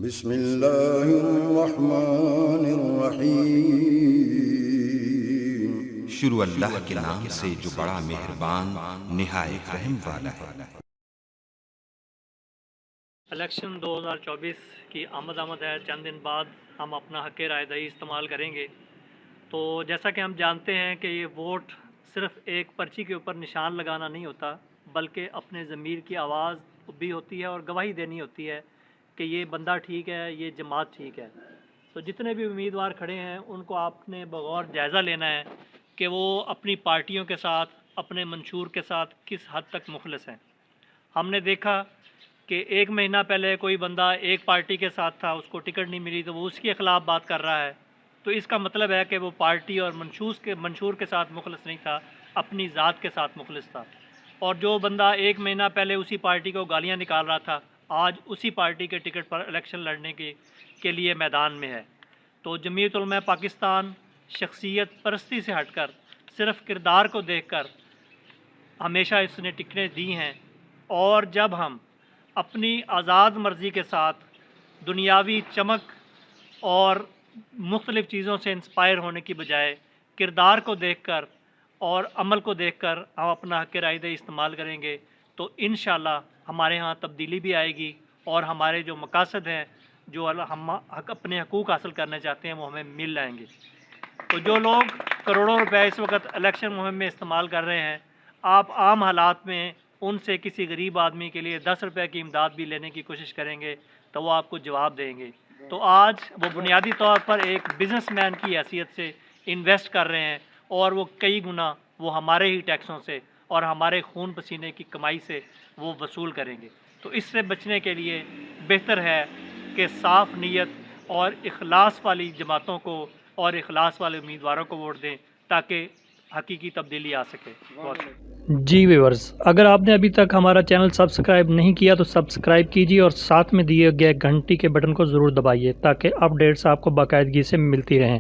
بسم اللہ الرحمن الرحیم۔ شروع اللہ کے نام سے جو بڑا مہربان نہایت رحم والا ہے۔ الیکشن 2024 کی آمد ہے، چند دن بعد ہم اپنا حق رائے دہی استعمال کریں گے۔ تو جیسا کہ ہم جانتے ہیں کہ یہ ووٹ صرف ایک پرچی کے اوپر نشان لگانا نہیں ہوتا، بلکہ اپنے ضمیر کی آواز بھی ہوتی ہے اور گواہی دینی ہوتی ہے کہ یہ بندہ ٹھیک ہے، یہ جماعت ٹھیک ہے۔ تو جتنے بھی امیدوار کھڑے ہیں ان کو آپ نے بغور جائزہ لینا ہے کہ وہ اپنی پارٹیوں کے ساتھ، اپنے منشور کے ساتھ کس حد تک مخلص ہیں۔ ہم نے دیکھا کہ ایک مہینہ پہلے کوئی بندہ ایک پارٹی کے ساتھ تھا، اس کو ٹکٹ نہیں ملی تو وہ اس کے خلاف بات کر رہا ہے، تو اس کا مطلب ہے کہ وہ پارٹی اور منشور کے ساتھ مخلص نہیں تھا، اپنی ذات کے ساتھ مخلص تھا۔ اور جو بندہ ایک مہینہ پہلے اسی پارٹی کو گالیاں نکال رہا تھا، آج اسی پارٹی کے ٹکٹ پر الیکشن لڑنے کے لیے میدان میں ہے۔ تو جمعیت علماء پاکستان شخصیت پرستی سے ہٹ کر صرف کردار کو دیکھ کر ہمیشہ اس نے ٹکٹیں دی ہیں، اور جب ہم اپنی آزاد مرضی کے ساتھ دنیاوی چمک اور مختلف چیزوں سے انسپائر ہونے کی بجائے کردار کو دیکھ کر اور عمل کو دیکھ کر ہم اپنا حق رائے دہی استعمال کریں گے تو انشاءاللہ ہمارے ہاں تبدیلی بھی آئے گی، اور ہمارے جو مقاصد ہیں، جو ہم اپنے حقوق حاصل کرنا چاہتے ہیں، وہ ہمیں مل جائیں گے۔ تو جو لوگ کروڑوں روپے اس وقت الیکشن مہم میں استعمال کر رہے ہیں، آپ عام حالات میں ان سے کسی غریب آدمی کے لیے 10 روپے کی امداد بھی لینے کی کوشش کریں گے تو وہ آپ کو جواب دیں گے۔ تو آج وہ بنیادی طور پر ایک بزنس مین کی حیثیت سے انویسٹ کر رہے ہیں، اور وہ کئی گنا وہ ہمارے ہی ٹیکسوں سے اور ہمارے خون پسینے کی کمائی سے وہ وصول کریں گے۔ تو اس سے بچنے کے لیے بہتر ہے کہ صاف نیت اور اخلاص والی جماعتوں کو اور اخلاص والے امیدواروں کو ووٹ دیں تاکہ حقیقی تبدیلی آ سکے۔ بہت شکریہ۔ جی ویورز، اگر آپ نے ابھی تک ہمارا چینل سبسکرائب نہیں کیا تو سبسکرائب کیجیے اور ساتھ میں دیے گئے گھنٹی کے بٹن کو ضرور دبائیے تاکہ اپڈیٹس آپ کو باقاعدگی سے ملتی رہیں۔